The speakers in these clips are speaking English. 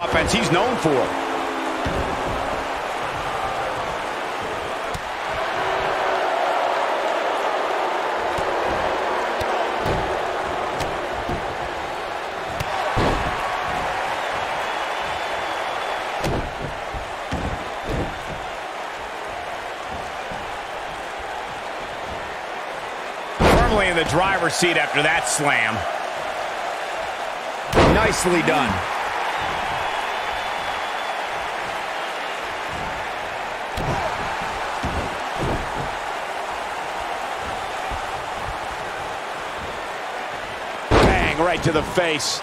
offense he's known for. Firmly in the driver's seat after that slam. Nicely done. Bang, right to the face.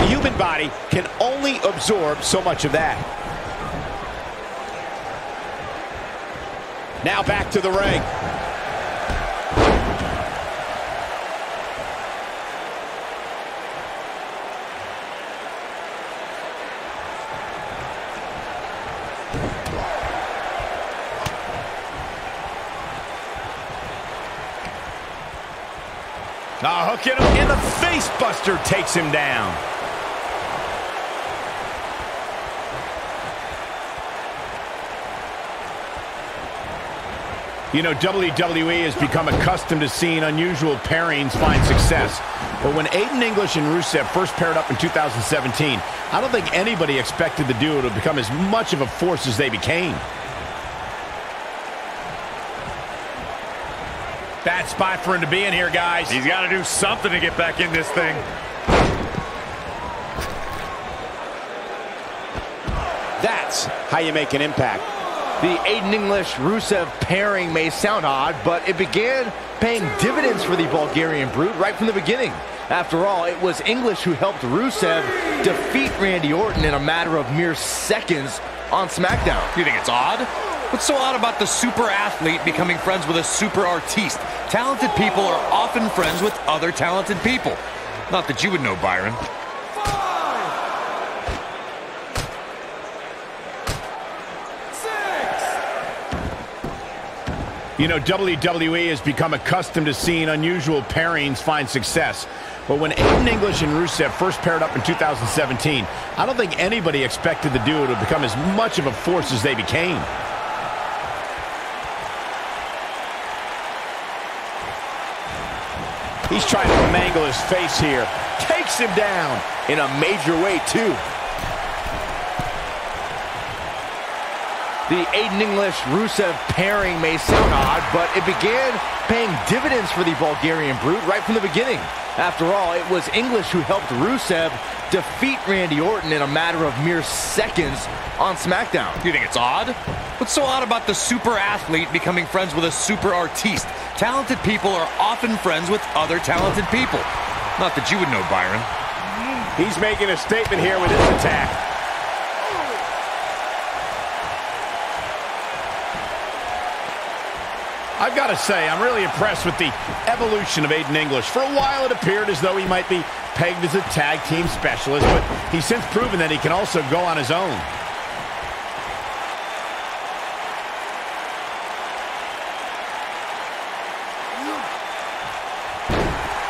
Human body can only absorb so much of that. Now back to the ring. Hooking him in the face buster takes him down. You know, WWE has become accustomed to seeing unusual pairings find success. But when Aiden English and Rusev first paired up in 2017, I don't think anybody expected the duo to become as much of a force as they became. Bad spot for him to be in here, guys. He's got to do something to get back in this thing. That's how you make an impact. The Aiden English-Rusev pairing may sound odd, but it began paying dividends for the Bulgarian Brute right from the beginning. After all, it was English who helped Rusev defeat Randy Orton in a matter of mere seconds on SmackDown. You think it's odd? What's so odd about the super athlete becoming friends with a super artiste? Talented people are often friends with other talented people. Not that you would know, Byron. You know, WWE has become accustomed to seeing unusual pairings find success. But when Aiden English and Rusev first paired up in 2017, I don't think anybody expected the duo to become as much of a force as they became. He's trying to mangle his face here. Takes him down in a major way, too. The Aiden English-Rusev pairing may sound odd, but it began paying dividends for the Bulgarian Brute right from the beginning. After all, it was English who helped Rusev defeat Randy Orton in a matter of mere seconds on SmackDown. You think it's odd? What's so odd about the super athlete becoming friends with a super artiste? Talented people are often friends with other talented people. Not that you would know, Byron. He's making a statement here with his attack. I've got to say, I'm really impressed with the evolution of Aiden English. For a while, it appeared as though he might be pegged as a tag team specialist, but he's since proven that he can also go on his own.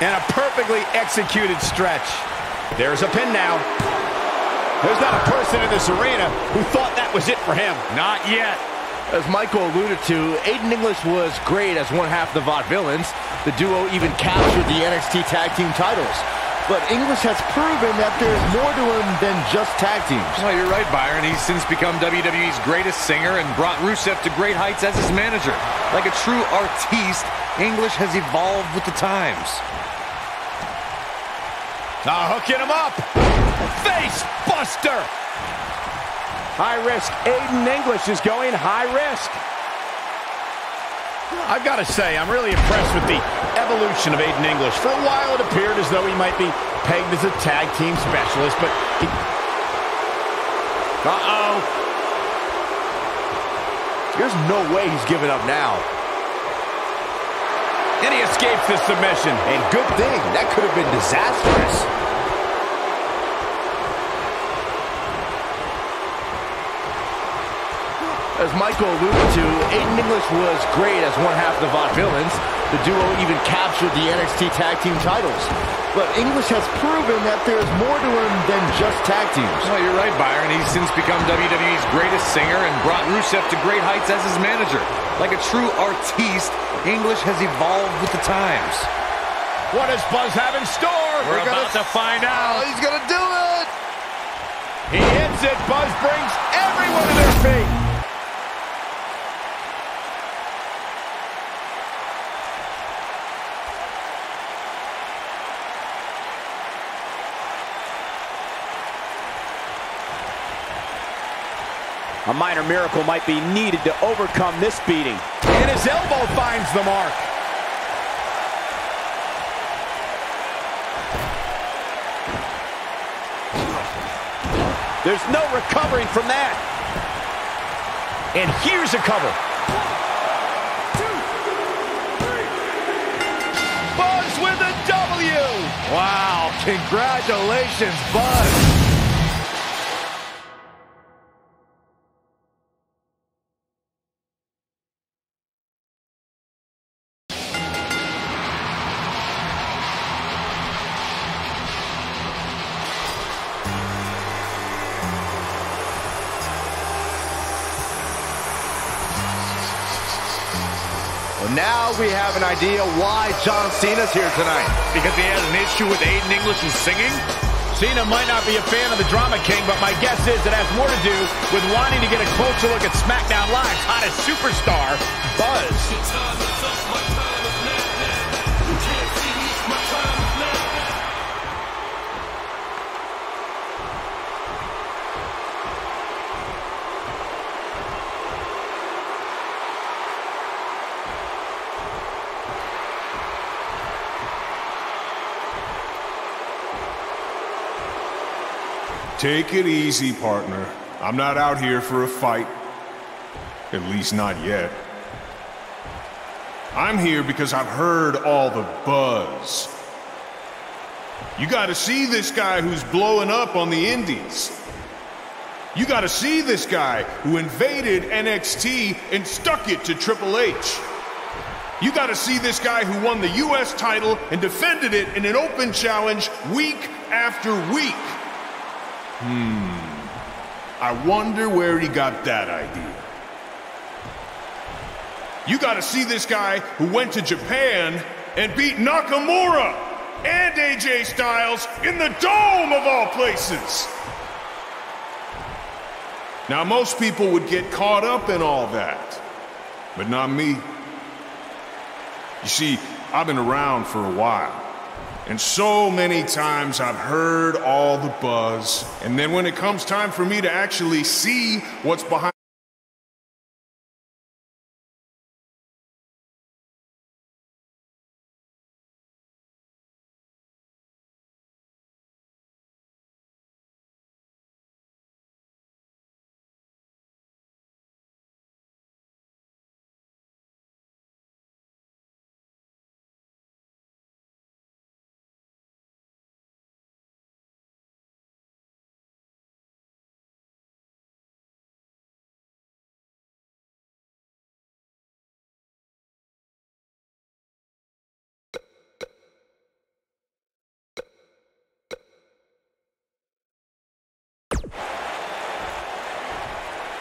And a perfectly executed stretch. There's a pin now. There's not a person in this arena who thought that was it for him. Not yet. As Michael alluded to, Aiden English was great as one half of the Vaudevillains. The duo even captured the NXT Tag Team titles. But English has proven that there's more to him than just tag teams. Well, you're right, Byron. He's since become WWE's greatest singer and brought Rusev to great heights as his manager. Like a true artiste, English has evolved with the times. Hooking him up. Face buster. High risk. Aiden English is going high risk. I've got to say, I'm really impressed with the evolution of Aiden English. For a while, it appeared as though he might be pegged as a tag team specialist, but he... There's no way he's giving up now. And he escapes this submission. And good thing. That could have been disastrous. As Michael alluded to, Aiden English was great as one half of the Vaudevillains. The duo even captured the NXT Tag Team titles. But English has proven that there's more to him than just tag teams. Well, you're right, Byron. He's since become WWE's greatest singer and brought Rusev to great heights as his manager. Like a true artiste, English has evolved with the times. What does Buzz have in store? We're about to find out. He's gonna do it! He hits it. Buzz brings everyone to their feet. A minor miracle might be needed to overcome this beating. And his elbow finds the mark. There's no recovering from that. And here's a cover. 1, 2, 3. Buzz with a W. Wow, congratulations, Buzz. Now we have an idea why John Cena's here tonight. Because he has an issue with Aiden English's singing? Cena might not be a fan of the Drama King, but my guess is it has more to do with wanting to get a closer look at SmackDown Live's hottest superstar, Buzz. Take it easy, partner. I'm not out here for a fight. At least not yet. I'm here because I've heard all the buzz. You gotta see this guy who's blowing up on the indies. You gotta see this guy who invaded NXT and stuck it to Triple H. You gotta see this guy who won the US title and defended it in an open challenge week after week. I wonder where he got that idea. You gotta see this guy who went to Japan and beat Nakamura and AJ Styles in the Dome of all places. Now, most people would get caught up in all that, but not me. You see, I've been around for a while. And so many times I've heard all the buzz, and then when it comes time for me to actually see what's behind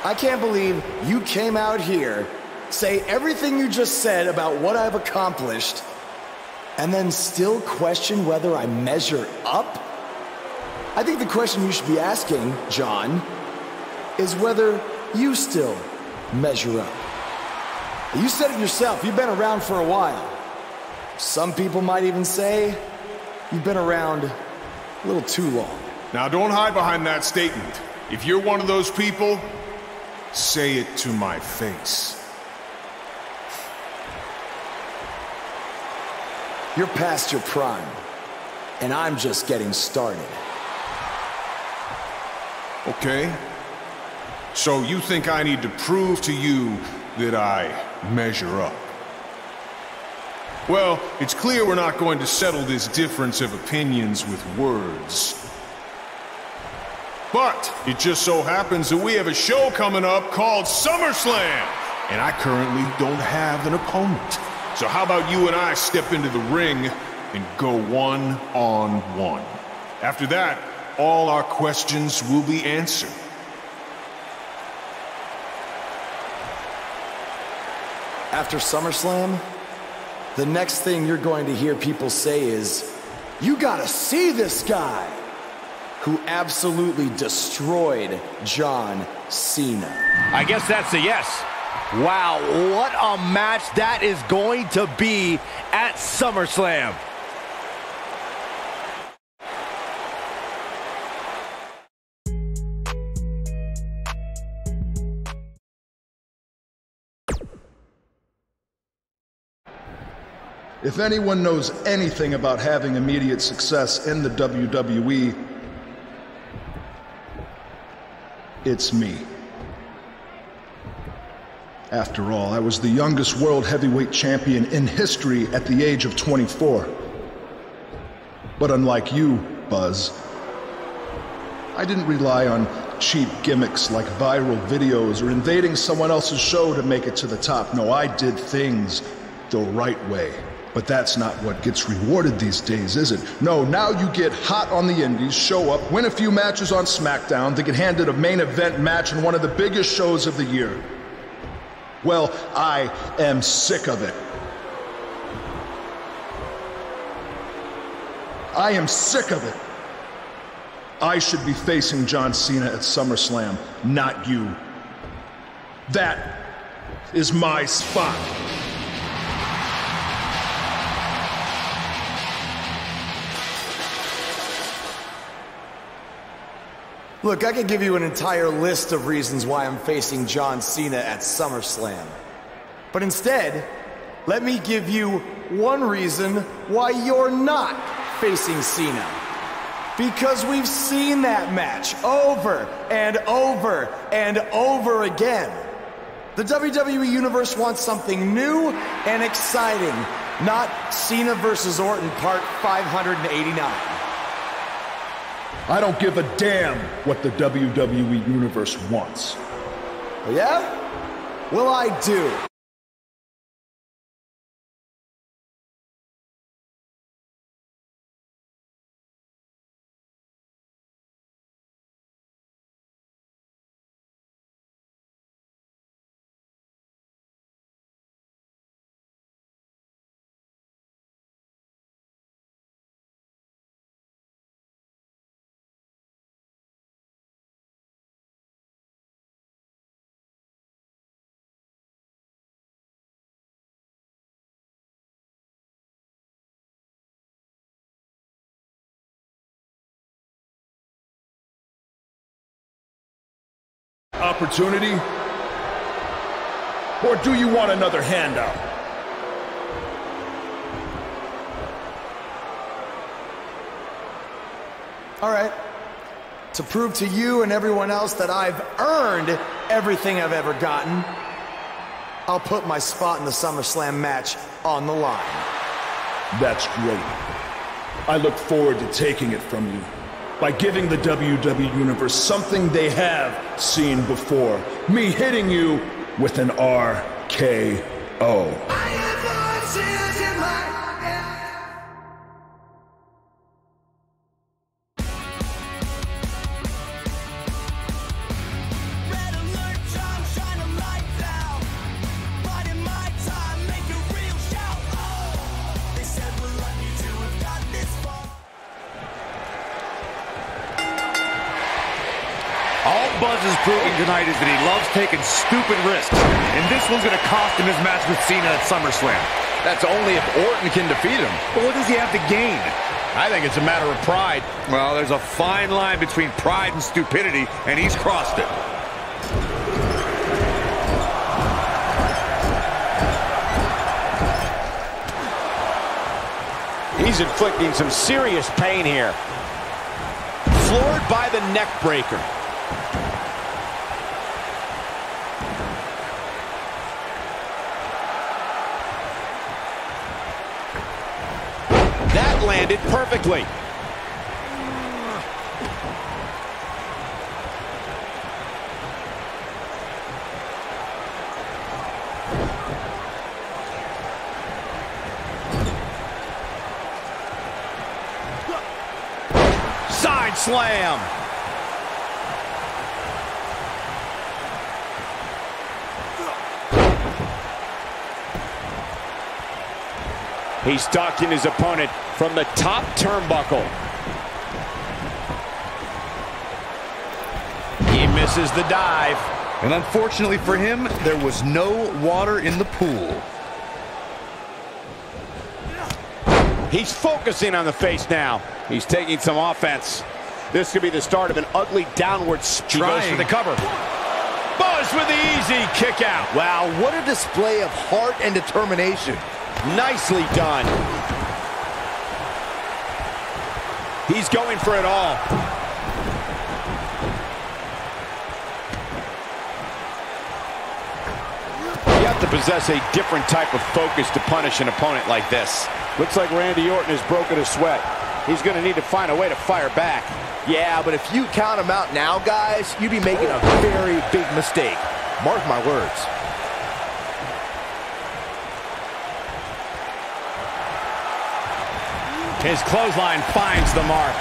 I can't believe you came out here, say everything you just said about what I've accomplished, and then still question whether I measure up? I think the question you should be asking, John, is whether you still measure up. You said it yourself, you've been around for a while. Some people might even say you've been around a little too long. Now don't hide behind that statement. If you're one of those people, say it to my face. You're past your prime, and I'm just getting started. Okay. So you think I need to prove to you that I measure up? Well, it's clear we're not going to settle this difference of opinions with words. But it just so happens that we have a show coming up called SummerSlam, and I currently don't have an opponent. So how about you and I step into the ring and go one-on-one? After that, all our questions will be answered. After SummerSlam, the next thing you're going to hear people say is, "You gotta see this guy who absolutely destroyed John Cena." I guess that's a yes. Wow, what a match that is going to be at SummerSlam. If anyone knows anything about having immediate success in the WWE, it's me. After all, I was the youngest world heavyweight champion in history at the age of 24. But unlike you, Buzz, I didn't rely on cheap gimmicks like viral videos or invading someone else's show to make it to the top. No, I did things the right way. But that's not what gets rewarded these days, is it? No, now you get hot on the indies, show up, win a few matches on SmackDown, then get handed a main event match in one of the biggest shows of the year. Well, I am sick of it. I am sick of it. I should be facing John Cena at SummerSlam, not you. That is my spot. Look, I could give you an entire list of reasons why I'm facing John Cena at SummerSlam. But instead, let me give you one reason why you're not facing Cena. Because we've seen that match over and over and over again. The WWE Universe wants something new and exciting, not Cena versus Orton Part 589. I don't give a damn what the WWE Universe wants. Oh, yeah? Well, I do. Opportunity? Or do you want another handout? All right. To prove to you and everyone else that I've earned everything I've ever gotten, I'll put my spot in the SummerSlam match on the line. That's great. I look forward to taking it from you by giving the WWE Universe something they have seen before. Me hitting you with an RKO. Fighting my time, make a real shout. Oh, they said we're All Buzz is proving tonight is that he loves taking stupid risks. And this one's going to cost him his match with Cena at SummerSlam. That's only if Orton can defeat him. But what does he have to gain? I think it's a matter of pride. Well, there's a fine line between pride and stupidity, and he's crossed it. He's inflicting some serious pain here. Floored by the neck breaker. That landed perfectly. Side slam. He's stalking his opponent from the top turnbuckle. He misses the dive. And unfortunately for him, there was no water in the pool. He's focusing on the face now. He's taking some offense. This could be the start of an ugly downward strike. He goes for the cover. Buzz with the easy kick out. Wow, what a display of heart and determination. Nicely done. He's going for it all. You have to possess a different type of focus to punish an opponent like this. Looks like Randy Orton has broken a sweat. He's going to need to find a way to fire back. Yeah, but if you count him out now, guys, you'd be making a very big mistake. Mark my words. His clothesline finds the mark.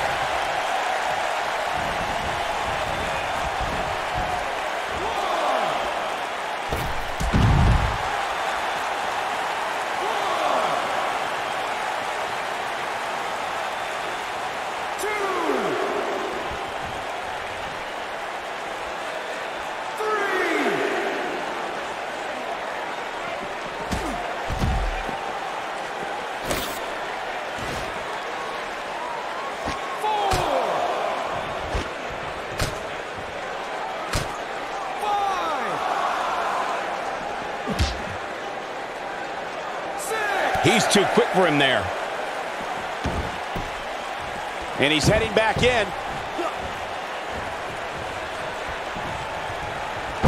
He's too quick for him there. And he's heading back in.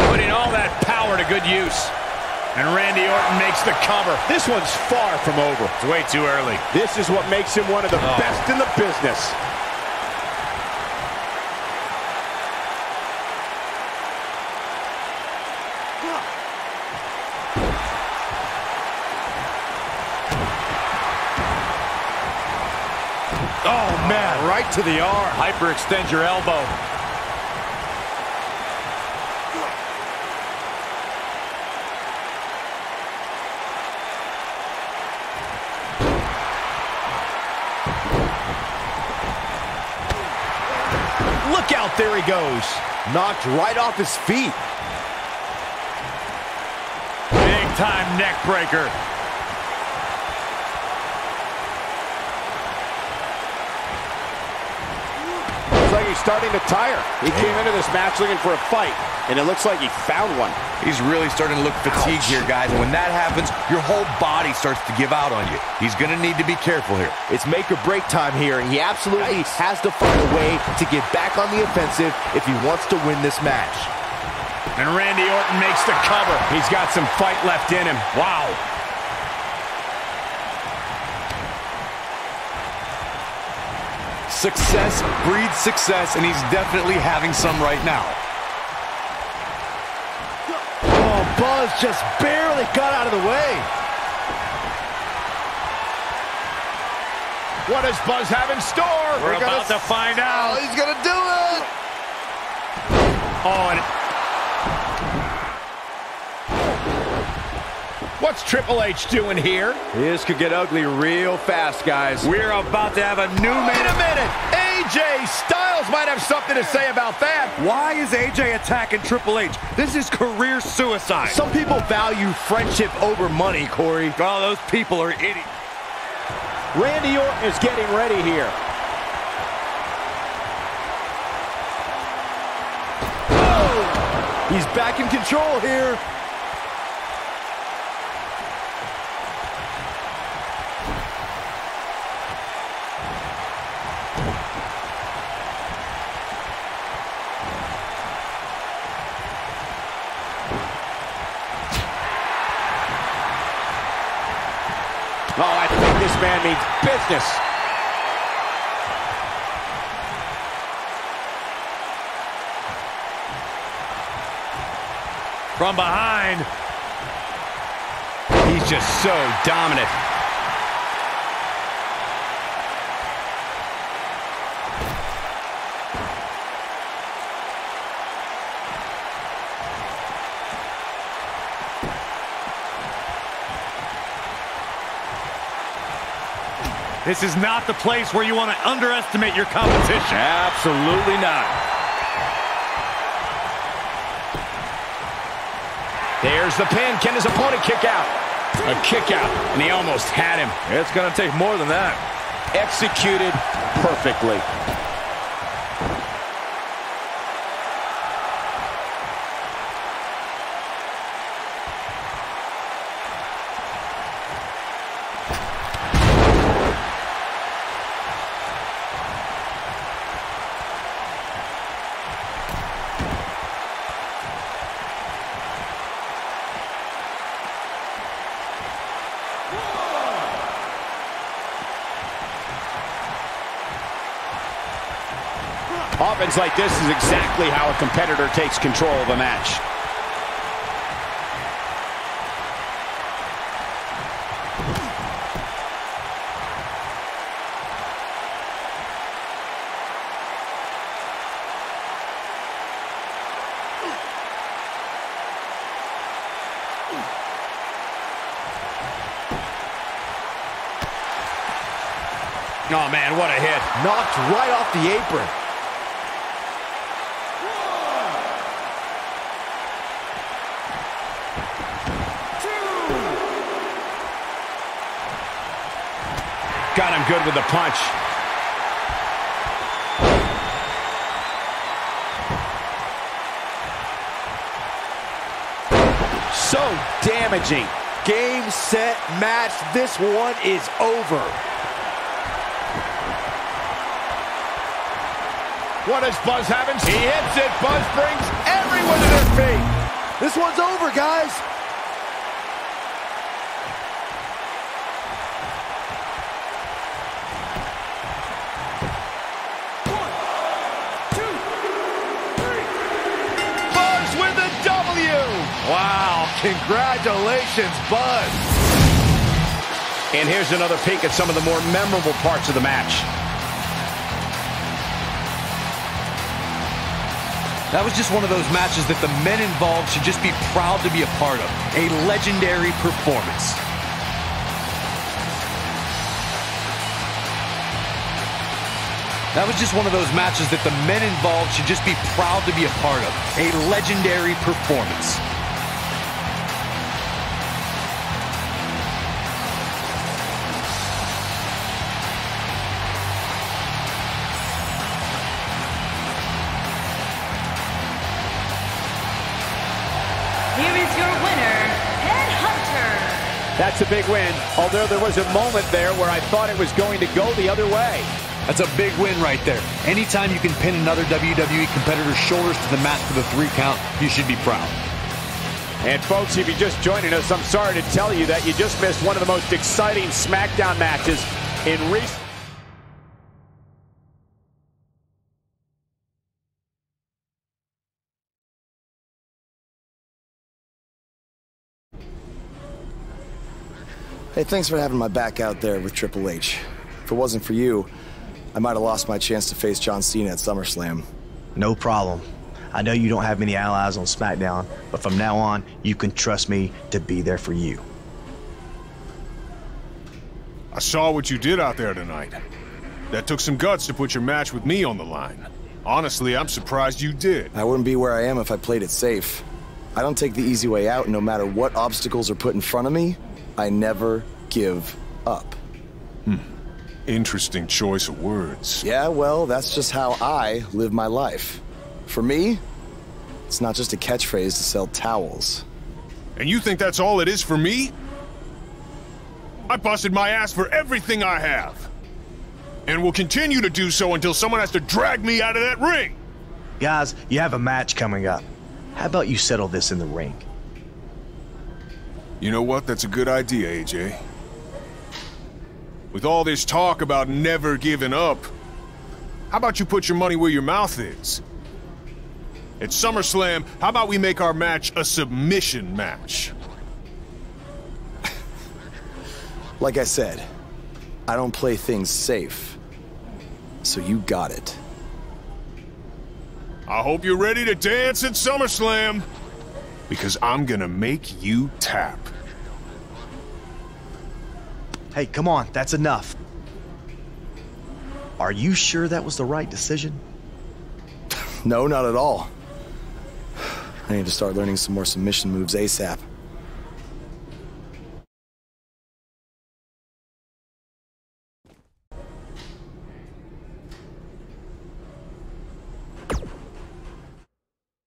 Putting all that power to good use. And Randy Orton makes the cover. This one's far from over. It's way too early. This is what makes him one of the best in the business. Oh, man, right to the arm. Hyperextend your elbow. Look out, there he goes. Knocked right off his feet. Big time neck breaker. He's starting to tire. He came into this match looking for a fight, and it looks like he found one. He's really starting to look fatigued here, guys. And when that happens, your whole body starts to give out on you. He's going to need to be careful here. It's make or break time here, and he absolutely has to find a way to get back on the offensive if he wants to win this match. And Randy Orton makes the cover. He's got some fight left in him. Wow. Success breeds success, and he's definitely having some right now. Oh, Buzz just barely got out of the way. What does Buzz have in store? We're about to find out. Oh, he's going to do it. Oh, and what's Triple H doing here? This could get ugly real fast, guys. We're about to have a new main event. AJ Styles might have something to say about that. Why is AJ attacking Triple H? This is career suicide. Some people value friendship over money, Corey. Oh, those people are idiots. Randy Orton is getting ready here. Oh! He's back in control here. Oh, I think this man means business. From behind. He's just so dominant. This is not the place where you want to underestimate your competition. Absolutely not. There's the pin. Can his opponent kick out? A kick out, and he almost had him. It's going to take more than that. Executed perfectly. Offense like this is exactly how a competitor takes control of a match. Oh, man, what a hit. Knocked right off the apron. Got him good with the punch. So damaging. Game, set, match. This one is over. What does Buzz have? He hits it. Buzz brings everyone to their feet. This one's over, guys. Wow, congratulations, Buzz. And here's another peek at some of the more memorable parts of the match. That was just one of those matches that the men involved should just be proud to be a part of. A legendary performance. That was just one of those matches that the men involved should just be proud to be a part of. A legendary performance. Here is your winner, Headhunter. That's a big win, although there was a moment there where I thought it was going to go the other way. That's a big win right there. Anytime you can pin another WWE competitor's shoulders to the mat for the 3 count, you should be proud. And folks, if you're just joining us, I'm sorry to tell you that you just missed one of the most exciting SmackDown matches in recent... Hey, thanks for having my back out there with Triple H. If it wasn't for you, I might have lost my chance to face John Cena at SummerSlam. No problem. I know you don't have many allies on SmackDown, but from now on, you can trust me to be there for you. I saw what you did out there tonight. That took some guts to put your match with me on the line. Honestly, I'm surprised you did. I wouldn't be where I am if I played it safe. I don't take the easy way out, and no matter what obstacles are put in front of me, I never give up. Interesting choice of words. Yeah, well, that's just how I live my life. For me, it's not just a catchphrase to sell towels. And you think that's all it is for me? I busted my ass for everything I have. And will continue to do so until someone has to drag me out of that ring. Guys, you have a match coming up. How about you settle this in the ring? You know what? That's a good idea, AJ. With all this talk about never giving up, how about you put your money where your mouth is? At SummerSlam, how about we make our match a submission match? Like I said, I don't play things safe. So you got it. I hope you're ready to dance at SummerSlam, because I'm gonna make you tap. Hey, come on, that's enough. Are you sure that was the right decision? No, not at all. I need to start learning some more submission moves ASAP.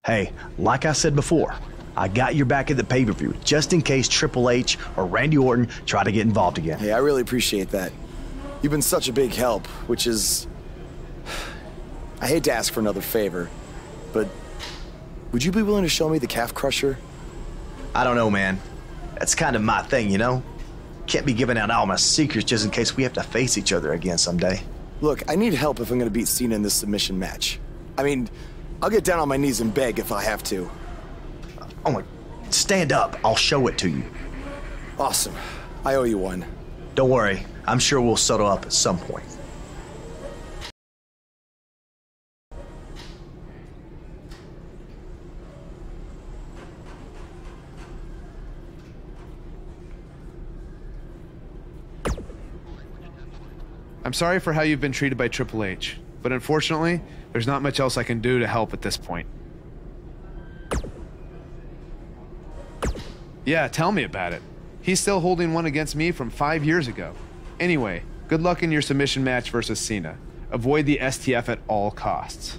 Hey, like I said before, I got your back at the pay-per-view, just in case Triple H or Randy Orton try to get involved again. Hey, I really appreciate that. You've been such a big help, which is... I hate to ask for another favor, but would you be willing to show me the calf crusher? I don't know, man. That's kind of my thing, you know? Can't be giving out all my secrets just in case we have to face each other again someday. Look, I need help if I'm gonna beat Cena in this submission match. I mean, I'll get down on my knees and beg if I have to. Oh my, stand up, I'll show it to you. Awesome. I owe you one. Don't worry, I'm sure we'll settle up at some point. I'm sorry for how you've been treated by Triple H, but unfortunately, there's not much else I can do to help at this point. Yeah, tell me about it. He's still holding one against me from 5 years ago. Anyway, good luck in your submission match versus Cena. Avoid the STF at all costs.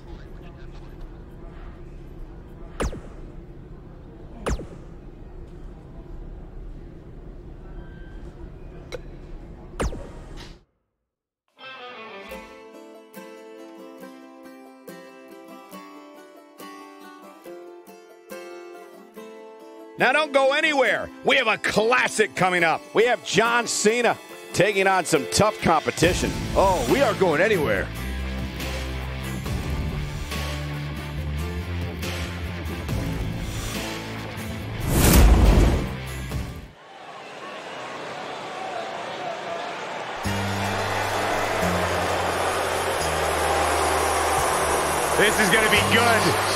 Now don't go anywhere. We have a classic coming up. We have John Cena taking on some tough competition. Oh, we aren't going anywhere. This is going to be good.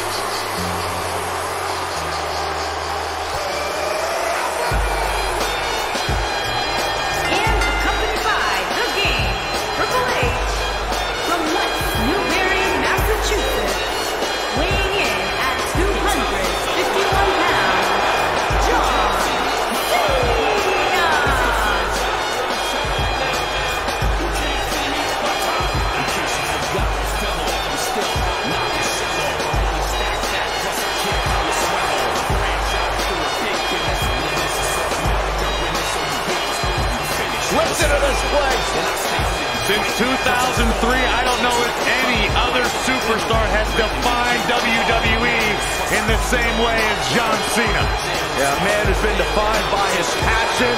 Since 2003, I don't know if any other superstar has defined WWE in the same way as John Cena. Yeah, a man who's been defined by his passion,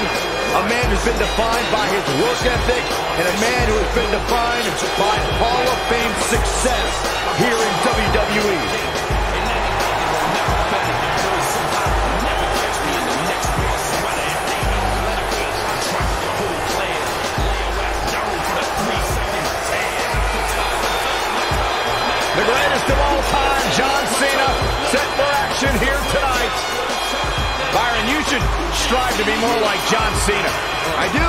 a man who's been defined by his work ethic, and a man who has been defined by Hall of Fame success here in WWE. The greatest of all time, John Cena, set for action here tonight. Byron, you should strive to be more like John Cena. I do.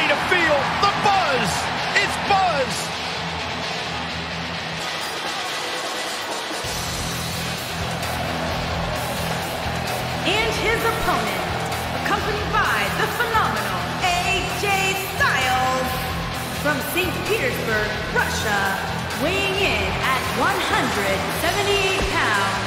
to feel the buzz. It's Buzz. And his opponent, accompanied by the phenomenal AJ Styles from St. Petersburg, Russia, weighing in at 178 pounds.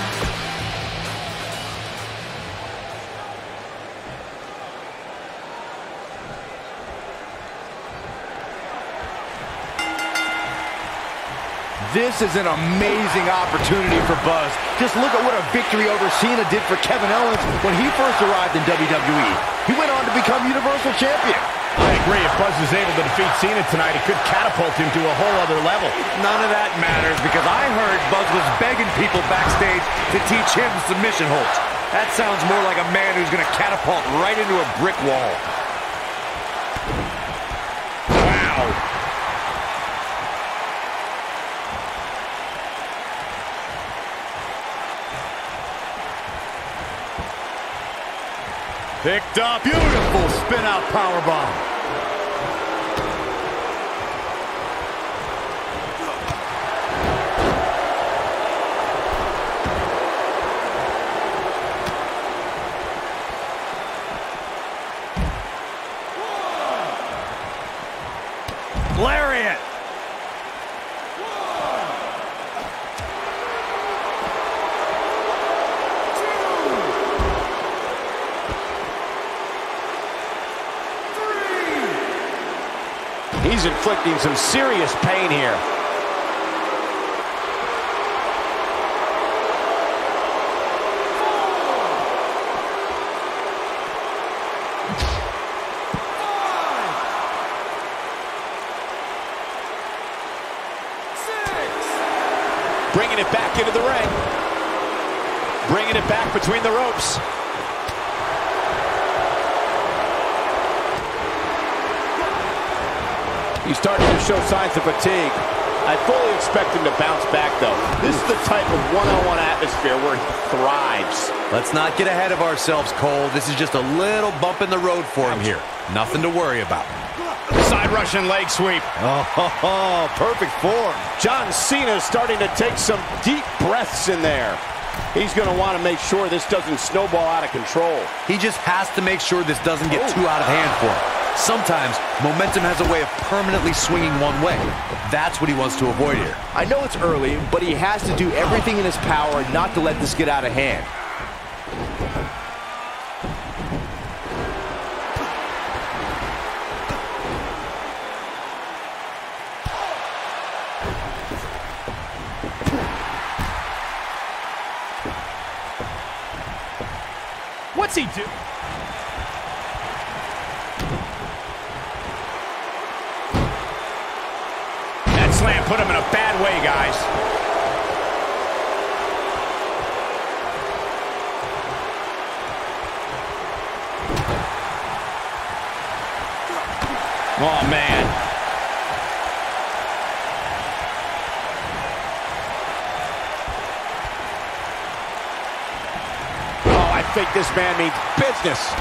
This is an amazing opportunity for Buzz. Just look at what a victory over Cena did for Kevin Owens when he first arrived in WWE. He went on to become Universal Champion. I agree. If Buzz is able to defeat Cena tonight, it could catapult him to a whole other level. None of that matters because I heard Buzz was begging people backstage to teach him submission holds. That sounds more like a man who's going to catapult right into a brick wall. Wow. Picked up. Beautiful spin-out powerbomb. Lariat. He's inflicting some serious pain here. Bringing it back into the ring. Bringing it back between the ropes. He's starting to show signs of fatigue. I fully expect him to bounce back, though. This is the type of one-on-one atmosphere where he thrives. Let's not get ahead of ourselves, Cole. This is just a little bump in the road for him here. Nothing to worry about. Side Russian leg sweep. Oh, perfect form. John Cena is starting to take some deep breaths in there. He's going to want to make sure this doesn't snowball out of control. He just has to make sure this doesn't get too out of hand for him. Sometimes, momentum has a way of permanently swinging one way. That's what he wants to avoid here. I know it's early, but he has to do everything in his power not to let this get out of hand. What's he do? That slam put him in a bad way, guys. Oh, man. I think this man means business.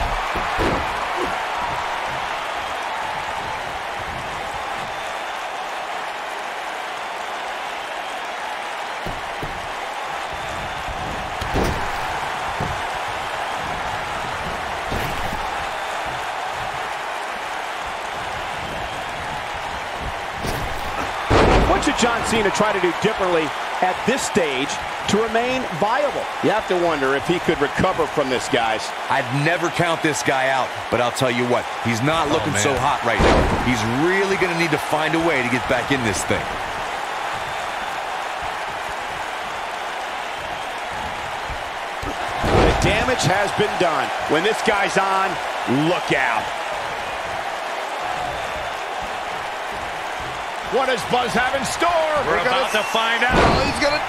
What should John Cena try to do differently at this stage to remain viable? You have to wonder if he could recover from this, guys. I'd never count this guy out, but I'll tell you what, he's not looking so hot right now. He's really going to need to find a way to get back in this thing. The damage has been done. When this guy's on, look out. What does Buzz have in store? We're about to find out. He's gonna...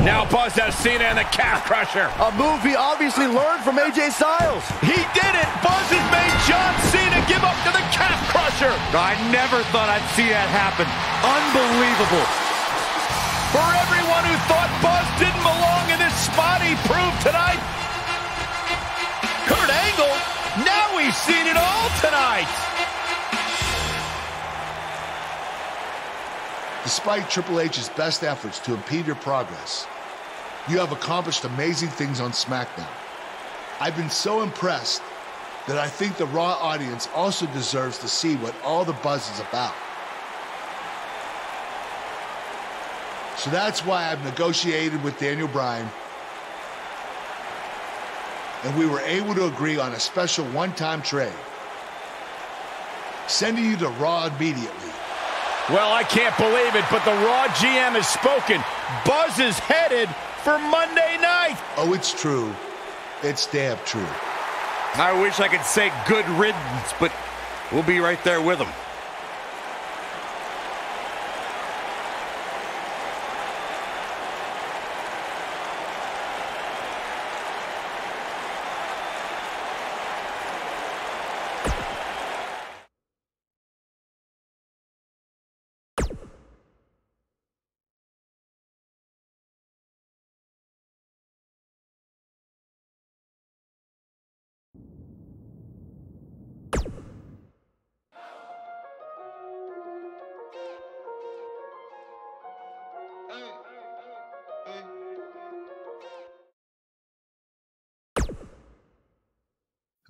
Now Buzz has Cena in the calf crusher. A move he obviously learned from AJ Styles. He did it. Buzz has made John Cena give up to the calf crusher. I never thought I'd see that happen. Unbelievable. For everyone who thought Buzz didn't belong in this spot, he proved tonight. Kurt Angle, now he's seen it all tonight. Despite Triple H's best efforts to impede your progress, you have accomplished amazing things on SmackDown. I've been so impressed that I think the Raw audience also deserves to see what all the buzz is about. So that's why I've negotiated with Daniel Bryan, and we were able to agree on a special one-time trade, sending you to Raw immediately. Well, I can't believe it, but the Raw GM has spoken. Buzz is headed for Monday night. Oh, it's true. It's damn true. I wish I could say good riddance, but we'll be right there with him.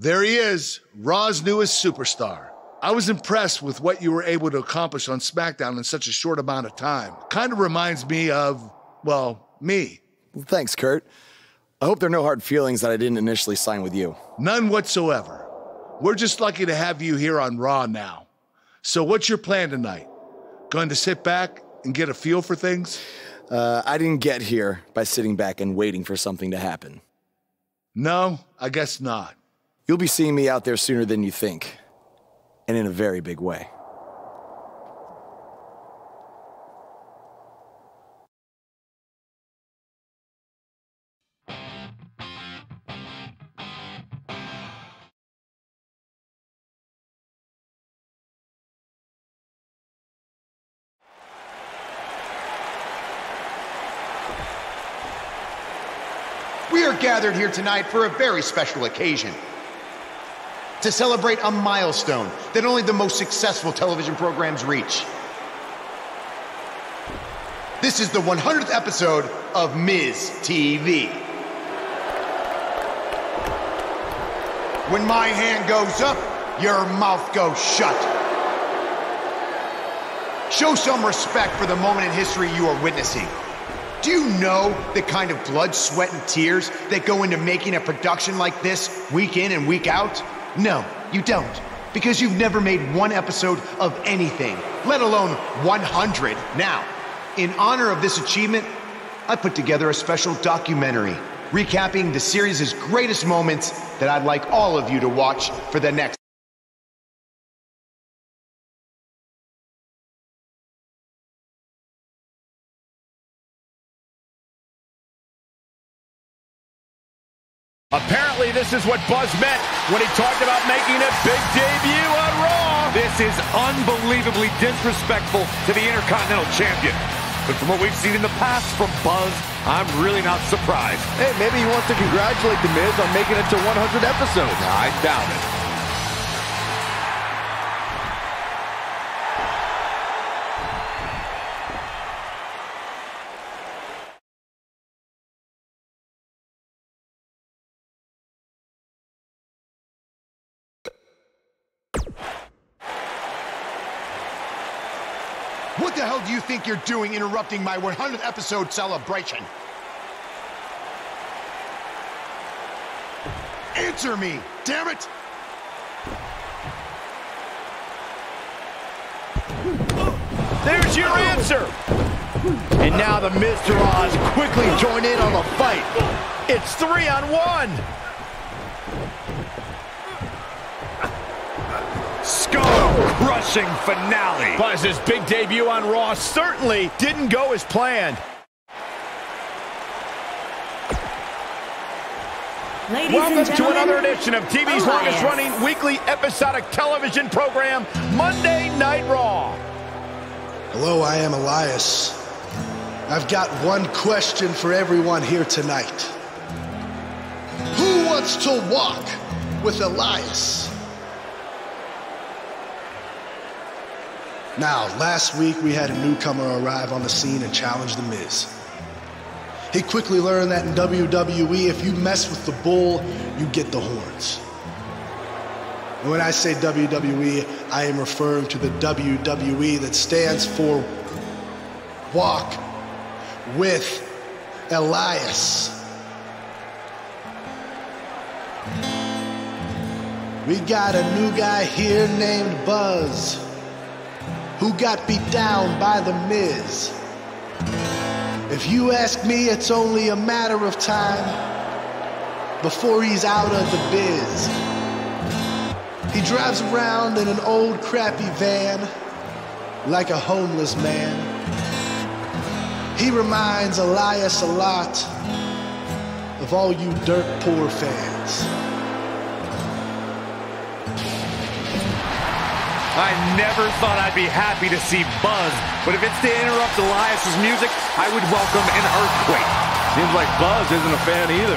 There he is, Raw's newest superstar. I was impressed with what you were able to accomplish on SmackDown in such a short amount of time. Kind of reminds me of, well, me. Well, thanks, Kurt. I hope there are no hard feelings that I didn't initially sign with you. None whatsoever. We're just lucky to have you here on Raw now. So what's your plan tonight? Going to sit back and get a feel for things? I didn't get here by sitting back and waiting for something to happen. No, I guess not. You'll be seeing me out there sooner than you think, and in a very big way. We are gathered here tonight for a very special occasion. To celebrate a milestone that only the most successful television programs reach. This is the 100th episode of Miz TV. When my hand goes up, your mouth goes shut. Show some respect for the moment in history you are witnessing. Do you know the kind of blood, sweat, and tears that go into making a production like this week in and week out? No, you don't, because you've never made one episode of anything, let alone 100. Now, in honor of this achievement, I put together a special documentary recapping the series' greatest moments that I'd like all of you to watch for the next. Apparently, this is what Buzz meant when he talked about making a big debut on Raw. This is unbelievably disrespectful to the Intercontinental Champion. But from what we've seen in the past from Buzz, I'm really not surprised. Hey, maybe he wants to congratulate The Miz on making it to 100 episodes. I doubt it. What the hell do you think you're doing interrupting my 100th episode celebration? Answer me, damn it! There's your answer. And now the Miztourage quickly join in on the fight. It's 3-on-1. Skull-crushing finale. Buzz's big debut on Raw certainly didn't go as planned. Welcome to another edition of TV's longest-running weekly episodic television program, Monday Night Raw. Hello, I am Elias. I've got one question for everyone here tonight. Who wants to walk with Elias? Now, last week we had a newcomer arrive on the scene and challenge The Miz. He quickly learned that in WWE, if you mess with the bull, you get the horns. And when I say WWE, I am referring to the WWE that stands for Walk with Elias. We got a new guy here named Buzz, who got beat down by The Miz. If you ask me, it's only a matter of time before he's out of the biz. He drives around in an old crappy van like a homeless man. He reminds Elias a lot of all you dirt poor fans. I never thought I'd be happy to see Buzz, but if it's to interrupt Elias's music, I would welcome an earthquake. Seems like Buzz isn't a fan either.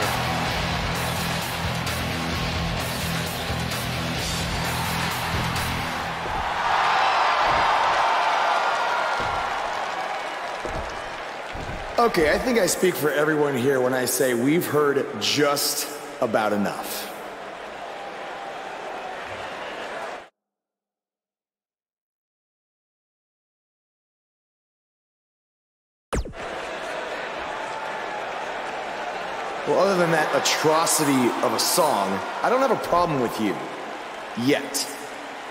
Okay, I think I speak for everyone here when I say we've heard just about enough. Well, other than that atrocity of a song, I don't have a problem with you. Yet.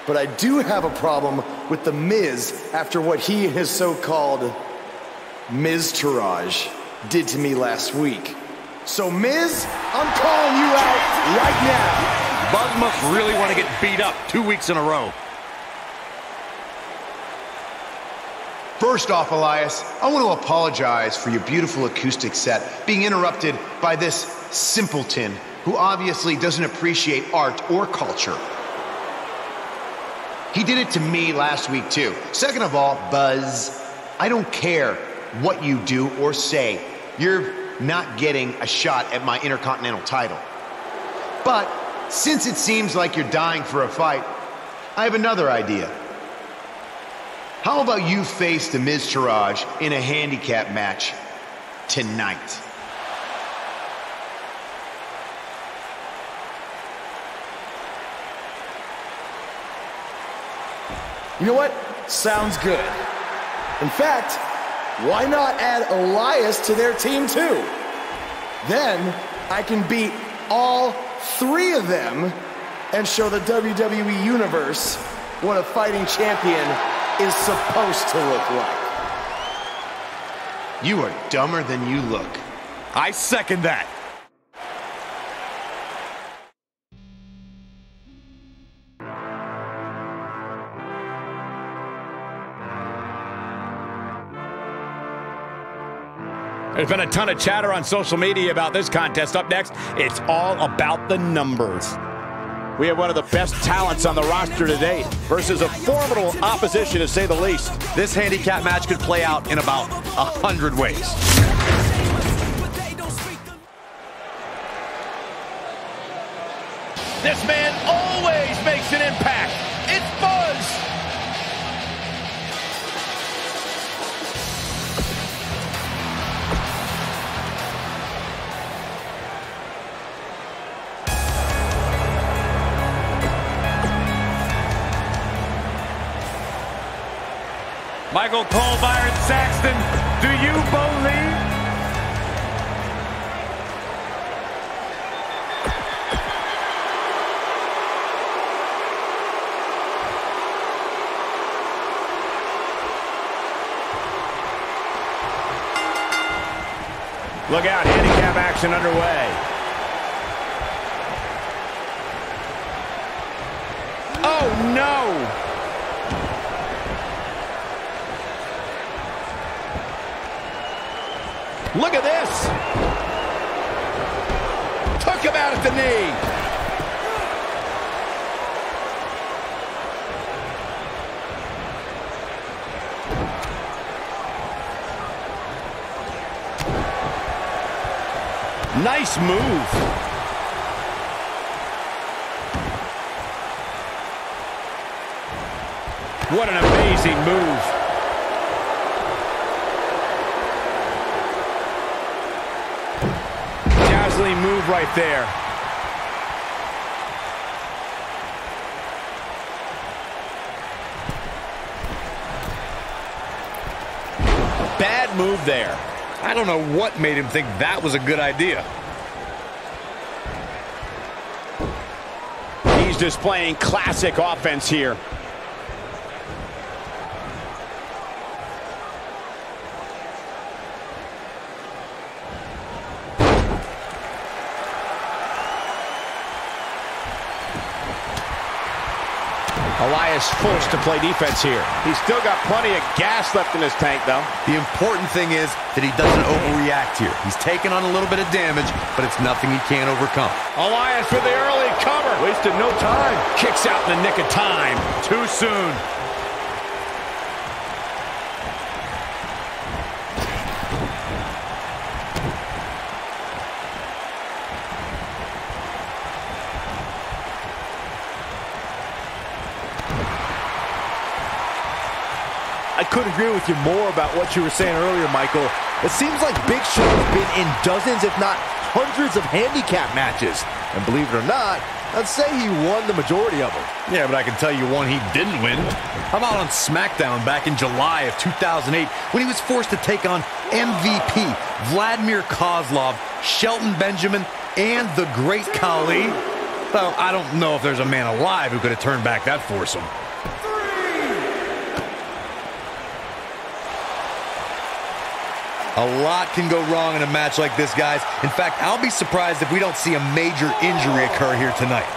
But I do have a problem with The Miz after what he and his so-called Miz-tourage did to me last week. So, Miz, I'm calling you out right now. Buzz must really want to get beat up 2 weeks in a row. First off, Elias, I want to apologize for your beautiful acoustic set being interrupted by this simpleton who obviously doesn't appreciate art or culture. He did it to me last week, too. Second of all, Buzz, I don't care what you do or say. You're not getting a shot at my Intercontinental title. But since it seems like you're dying for a fight, I have another idea. How about you face the Miz-tourage in a handicap match tonight? You know what? Sounds good. In fact, why not add Elias to their team too? Then I can beat all three of them and show the WWE Universe what a fighting champion is supposed to look like. You are dumber than you look. I second that. There's been a ton of chatter on social media about this contest. Up next, it's all about the numbers. We have one of the best talents on the roster today versus a formidable opposition, to say the least. This handicap match could play out in about 100 ways. This man always makes an impact. It's Buzz. Michael Cole, Byron Saxton, do you believe? Look out, handicap action underway. Oh no! Look at this! Took him out at the knee! Nice move! What an amazing move. Dazzling move right there. Bad move there. I don't know what made him think that was a good idea. He's displaying classic offense here. Elias forced to play defense here. He's still got plenty of gas left in his tank, though. The important thing is that he doesn't overreact here. He's taken on a little bit of damage, but it's nothing he can't overcome. Elias with the early cover. Wasted no time. Kicks out in the nick of time. Too soon. I couldn't agree with you more about what you were saying earlier, Michael. It seems like Big Show has been in dozens, if not hundreds of handicap matches. And believe it or not, I'd say he won the majority of them. Yeah, but I can tell you one he didn't win. How about on SmackDown back in July of 2008 when he was forced to take on MVP Vladimir Kozlov, Shelton Benjamin, and the Great Khali? Well, I don't know if there's a man alive who could have turned back that foursome. A lot can go wrong in a match like this, guys. In fact, I'll be surprised if we don't see a major injury occur here tonight.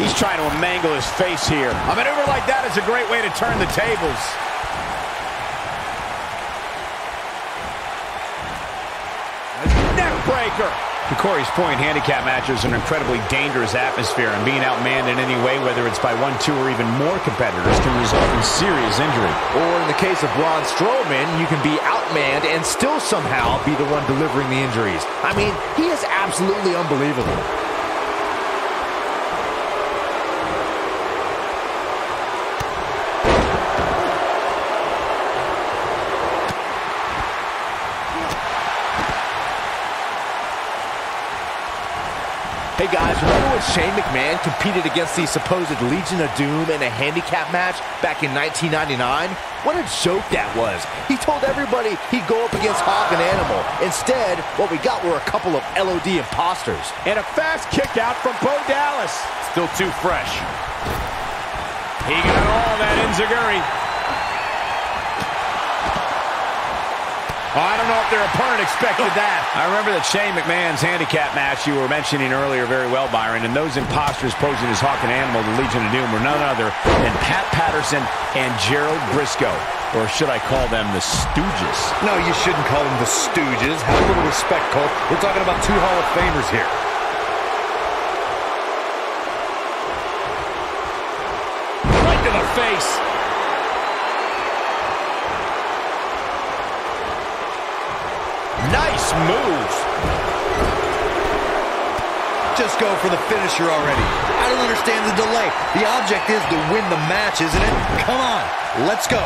He's trying to mangle his face here. A maneuver like that is a great way to turn the tables. Neck breaker. To Corey's point, handicap matches are an incredibly dangerous atmosphere, and being outmanned in any way, whether it's by one, two, or even more competitors, can result in serious injury. Or in the case of Braun Strowman, you can be outmanned and still somehow be the one delivering the injuries. I mean, he is absolutely unbelievable. Hey guys, remember when Shane McMahon competed against the supposed Legion of Doom in a handicap match back in 1999? What a joke that was. He told everybody he'd go up against Hawk and Animal. Instead, what we got were a couple of LOD imposters. And a fast kick out from Bo Dallas. Still too fresh. He got all that enziguri. Oh, I don't know if their opponent expected that. I remember that Shane McMahon's handicap match you were mentioning earlier very well, Byron, and those imposters posing as Hawk and Animal, the Legion of Doom, were none other than Pat Patterson and Gerald Briscoe. Or should I call them the Stooges? No, you shouldn't call them the Stooges. Have a little respect, Cole. We're talking about two Hall of Famers here. Right to the face. Nice move. Just go for the finisher already. I don't understand the delay. The object is to win the match, isn't it? Come on, let's go.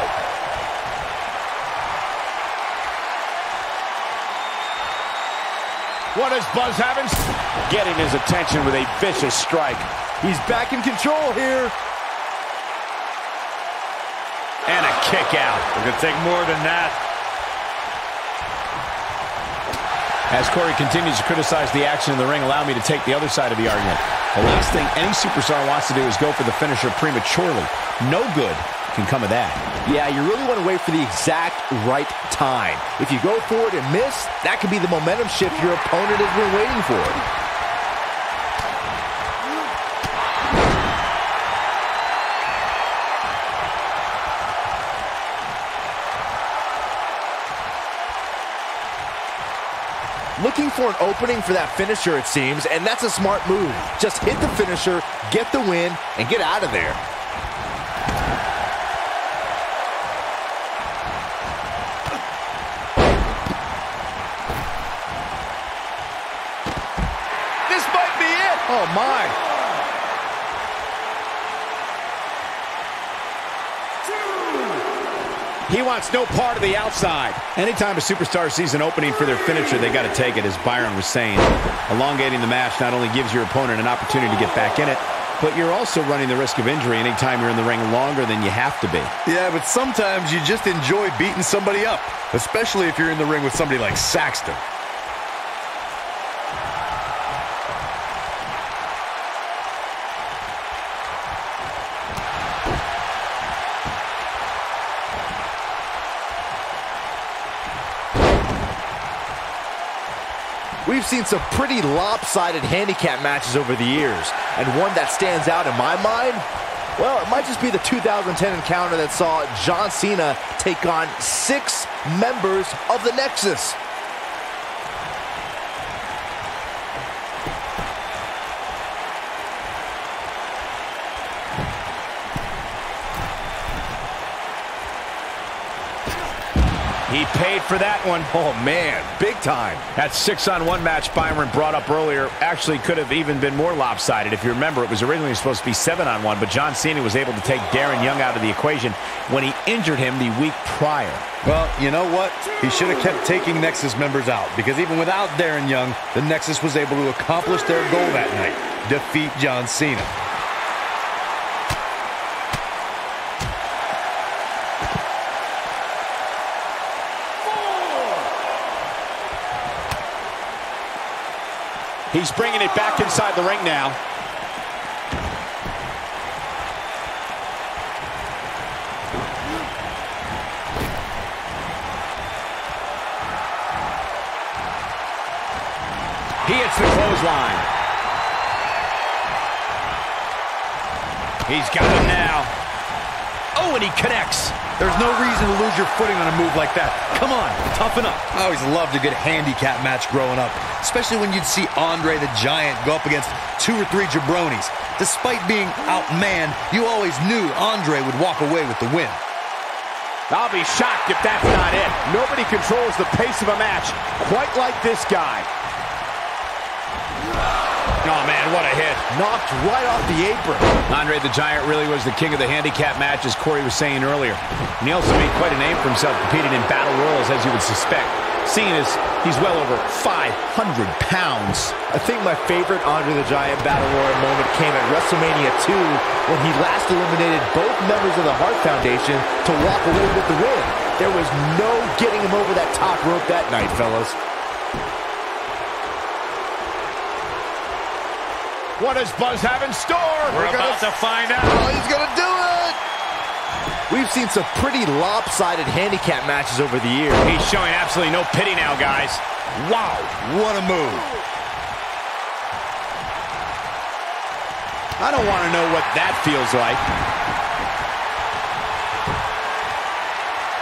What is Buzz having? Getting his attention with a vicious strike. He's back in control here. And a kick out. We're going to take more than that. As Corey continues to criticize the action in the ring, allow me to take the other side of the argument. The last thing any superstar wants to do is go for the finisher prematurely. No good can come of that. Yeah, you really want to wait for the exact right time. If you go for it and miss, that could be the momentum shift your opponent has been waiting for. Looking for an opening for that finisher, it seems, and that's a smart move. Just hit the finisher, get the win, and get out of there. Oh, my. He wants no part of the outside. Anytime a superstar sees an opening for their finisher, they got to take it, as Byron was saying. Elongating the match not only gives your opponent an opportunity to get back in it, but you're also running the risk of injury anytime you're in the ring longer than you have to be. Yeah, but sometimes you just enjoy beating somebody up, especially if you're in the ring with somebody like Saxton. We've seen some pretty lopsided handicap matches over the years, and one that stands out in my mind, well, it might just be the 2010 encounter that saw John Cena take on 6 members of the Nexus. He paid for that one. Oh, man, big time. That 6-on-1 match Byron brought up earlier actually could have even been more lopsided. If you remember, it was originally supposed to be 7-on-1, but John Cena was able to take Darren Young out of the equation when he injured him the week prior. Well, you know what? He should have kept taking Nexus members out, because even without Darren Young, the Nexus was able to accomplish their goal that night: defeat John Cena. He's bringing it back inside the ring now. He hits the clothesline. He's got him now. Oh, and he connects. There's no reason to lose your footing on a move like that. Come on, toughen up. I always loved a good handicap match growing up, especially when you'd see Andre the Giant go up against 2 or 3 jabronis. Despite being outmanned, you always knew Andre would walk away with the win. I'll be shocked if that's not it. Nobody controls the pace of a match quite like this guy. Oh, man, what a hit. Knocked right off the apron. Andre the Giant really was the king of the handicap match, as Corey was saying earlier. And he also made quite a name for himself, competing in battle royals, as you would suspect. Seeing as he's well over 500 pounds. I think my favorite Andre the Giant battle royal moment came at WrestleMania 2 when he last eliminated both members of the Hart Foundation to walk away with the win. There was no getting him over that top rope that night, fellas. What does Buzz have in store? We're about to find out. Oh, he's going to do it! We've seen some pretty lopsided handicap matches over the years. He's showing absolutely no pity now, guys. Wow, what a move. I don't want to know what that feels like.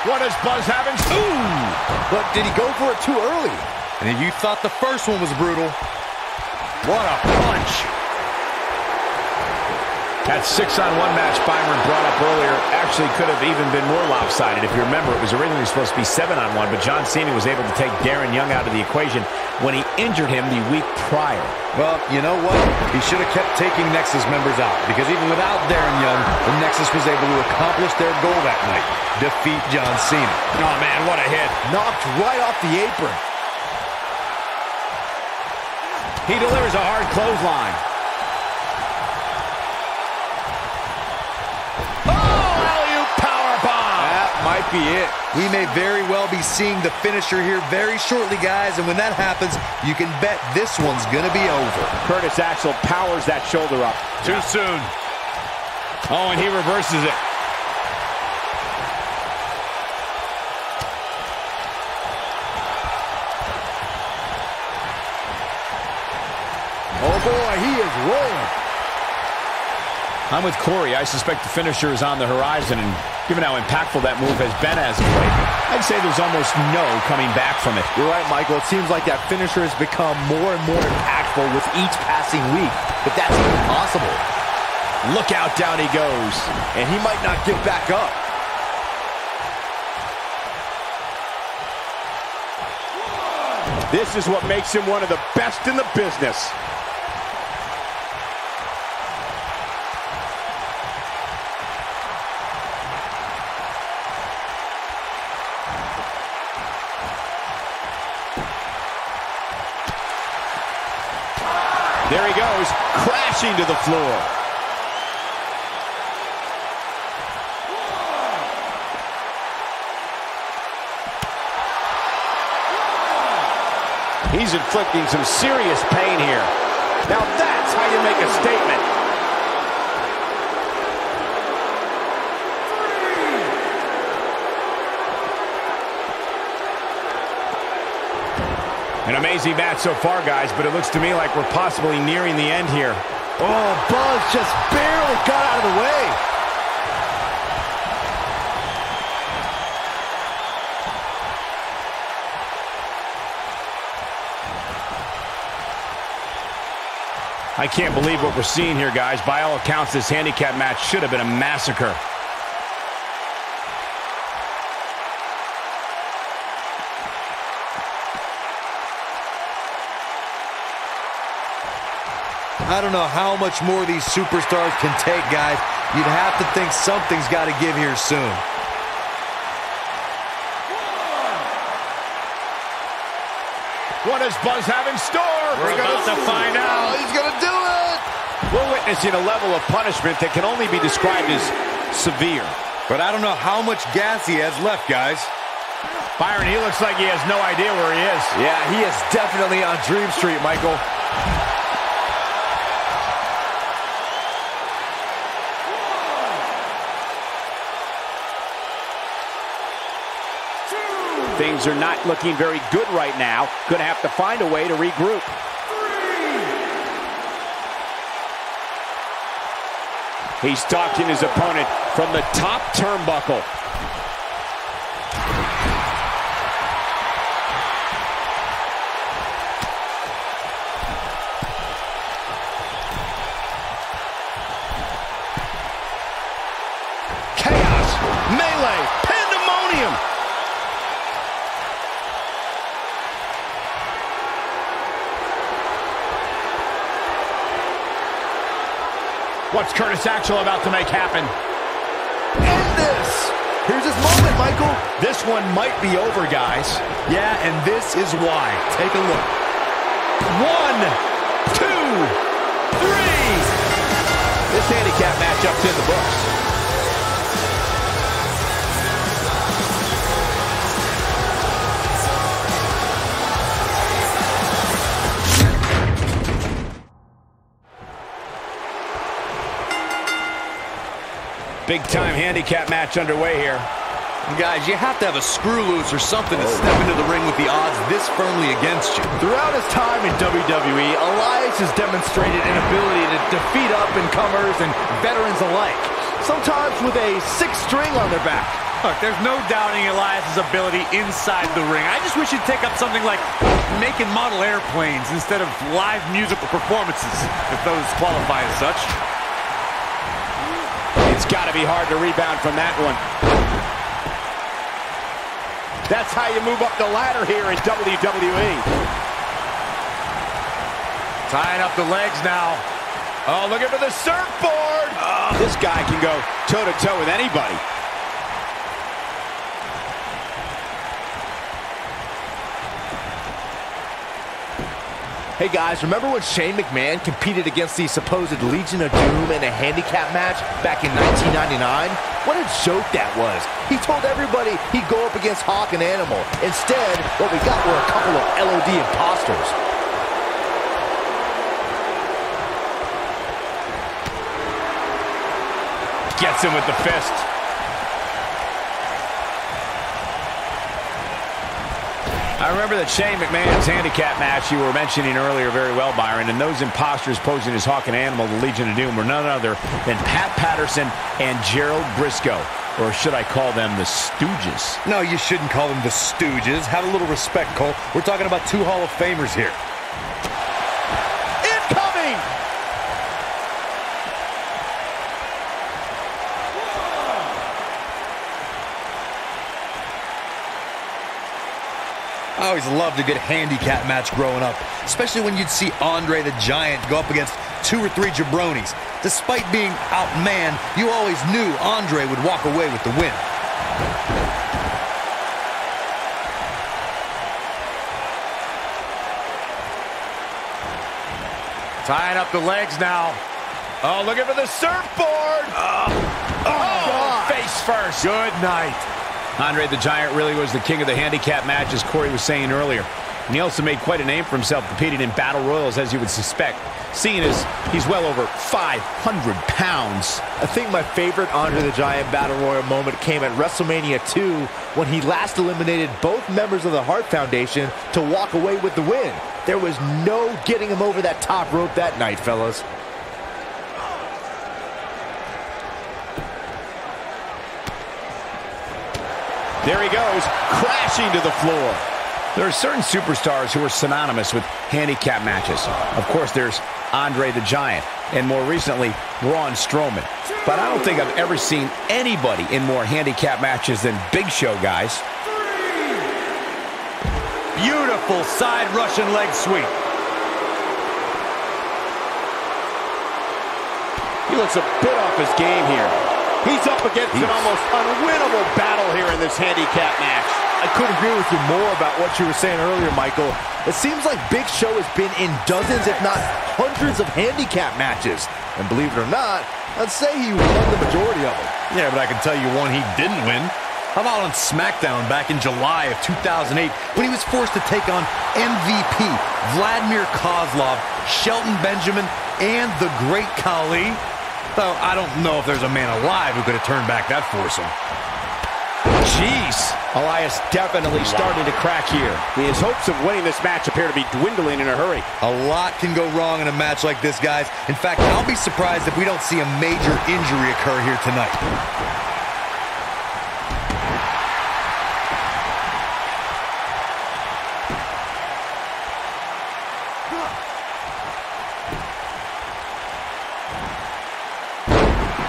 What does Buzz have in store? Ooh! But did he go for it too early? And if you thought the first one was brutal, what a punch. That 6-on-1 match Byron brought up earlier actually could have even been more lopsided. If you remember, it was originally supposed to be 7-on-1, but John Cena was able to take Darren Young out of the equation when he injured him the week prior. Well, you know what? He should have kept taking Nexus members out, because even without Darren Young, the Nexus was able to accomplish their goal that night: defeat John Cena. Oh, man, what a hit. Knocked right off the apron. He delivers a hard clothesline. Might be it. We may very well be seeing the finisher here very shortly, guys, and when that happens, you can bet this one's gonna be over. Curtis Axel powers that shoulder up. Too soon. Oh, and he reverses it. Oh boy, he is rolling. I'm with Corey. I suspect the finisher is on the horizon, and given how impactful that move has been as of late, I'd say there's almost no coming back from it. You're right, Michael. It seems like that finisher has become more and more impactful with each passing week, but that's impossible. Look out, down he goes. And he might not get back up. This is what makes him one of the best in the business. There he goes, crashing to the floor. He's inflicting some serious pain here. Now that's how you make a statement. An amazing match so far, guys, but it looks to me like we're possibly nearing the end here. Oh, Buzz just barely got out of the way. I can't believe what we're seeing here, guys. By all accounts, this handicap match should have been a massacre. I don't know how much more these superstars can take, guys. You'd have to think something's got to give here soon. What does Buzz have in store? We're about to find out. He's going to do it. We're witnessing a level of punishment that can only be described as severe. But I don't know how much gas he has left, guys. Byron, he looks like he has no idea where he is. Yeah, he is definitely on Dream Street, Michael. Things are not looking very good right now. Gonna have to find a way to regroup. He's stalking his opponent from the top turnbuckle. Chaos, melee, pandemonium. What's Curtis Axel about to make happen? End this. Here's his moment, Michael. This one might be over, guys. Yeah, and this is why. Take a look. 1, 2, 3. This handicap matchup's in the books. Big-time handicap match underway here. Guys, you have to have a screw loose or something to step into the ring with the odds this firmly against you. Throughout his time in WWE, Elias has demonstrated an ability to defeat up-and-comers and veterans alike, sometimes with a 6-string on their back. Look, there's no doubting Elias' ability inside the ring. I just wish he'd take up something like making model airplanes instead of live musical performances, if those qualify as such. It's got to be hard to rebound from that one. That's how you move up the ladder here in WWE. Tying up the legs now. Oh, looking for the surfboard. This guy can go toe-to-toe with anybody. Hey guys, remember when Shane McMahon competed against the supposed Legion of Doom in a handicap match back in 1999? What a joke that was. He told everybody he'd go up against Hawk and Animal. Instead, what we got were a couple of LOD imposters. Gets him with the fist. I remember that Shane McMahon's handicap match you were mentioning earlier very well, Byron, and those imposters posing as Hawk and Animal, the Legion of Doom, were none other than Pat Patterson and Gerald Briscoe. Or should I call them the Stooges? No, you shouldn't call them the Stooges. Have a little respect, Cole. We're talking about two Hall of Famers here. Incoming! I always loved a good handicap match growing up, especially when you'd see Andre the Giant go up against 2 or 3 jabronis. Despite being outmanned, you always knew Andre would walk away with the win. Tying up the legs now. Oh, looking for the surfboard. Oh, face first. Good night. Andre the Giant really was the king of the handicap match, as Corey was saying earlier. And he also made quite a name for himself competing in battle royals, as you would suspect, seeing as he's well over 500 pounds. I think my favorite Andre the Giant Battle Royal moment came at WrestleMania 2 when he last eliminated both members of the Hart Foundation to walk away with the win. There was no getting him over that top rope that night, fellas. There he goes, crashing to the floor. There are certain superstars who are synonymous with handicap matches. Of course, there's Andre the Giant, and more recently, Braun Strowman. But I don't think I've ever seen anybody in more handicap matches than Big Show, guys. Beautiful side Russian leg sweep. He looks a bit off his game here. He's up against an almost unwinnable battle here in this handicap match. I couldn't agree with you more about what you were saying earlier, Michael. It seems like Big Show has been in dozens, if not hundreds, of handicap matches. And believe it or not, I'd say he won the majority of them. Yeah, but I can tell you one he didn't win. How about on SmackDown back in July of 2008 when he was forced to take on MVP Vladimir Kozlov, Shelton Benjamin, and the Great Khali? Though I don't know if there's a man alive who could have turned back that foursome. Jeez. Elias definitely starting to crack here. His hopes of winning this match appear to be dwindling in a hurry. A lot can go wrong in a match like this, guys. In fact, I'll be surprised if we don't see a major injury occur here tonight.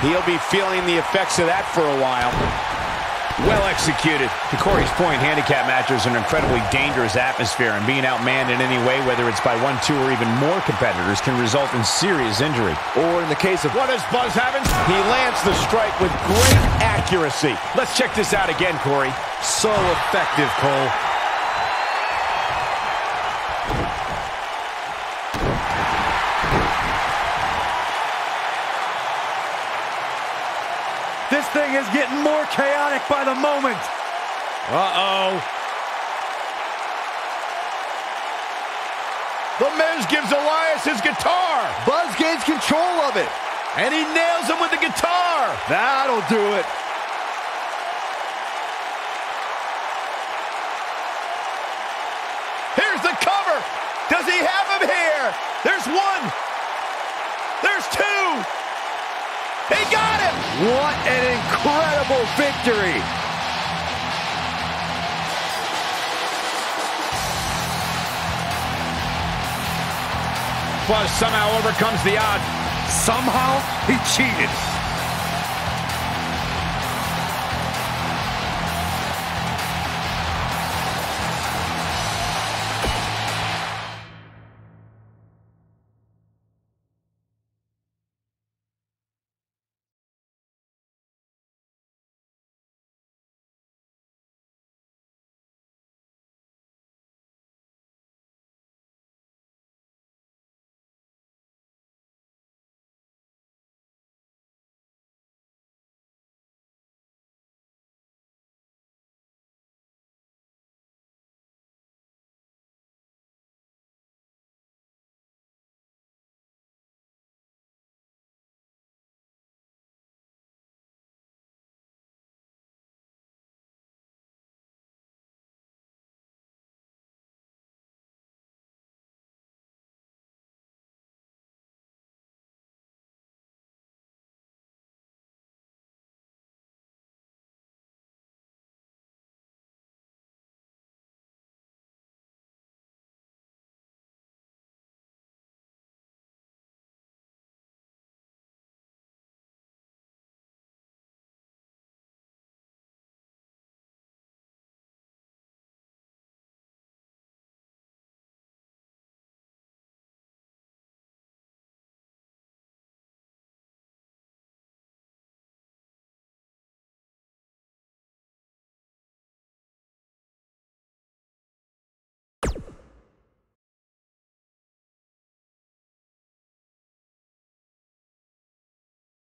He'll be feeling the effects of that for a while. Well executed. To Corey's point, handicap matches are an incredibly dangerous atmosphere, and being outmanned in any way, whether it's by one, two, or even more competitors, can result in serious injury. Or in the case of... What does Buzz having? He lands the strike with great accuracy. Let's check this out again, Corey. So effective, Cole. This thing is getting more chaotic by the moment. Uh-oh. The Miz gives Elias his guitar. Buzz gains control of it. And he nails him with the guitar. That'll do it. Here's the cover. Does he have him here? There's one. There's two. He got him! What an incredible victory! Buzz somehow overcomes the odds. Somehow he cheated.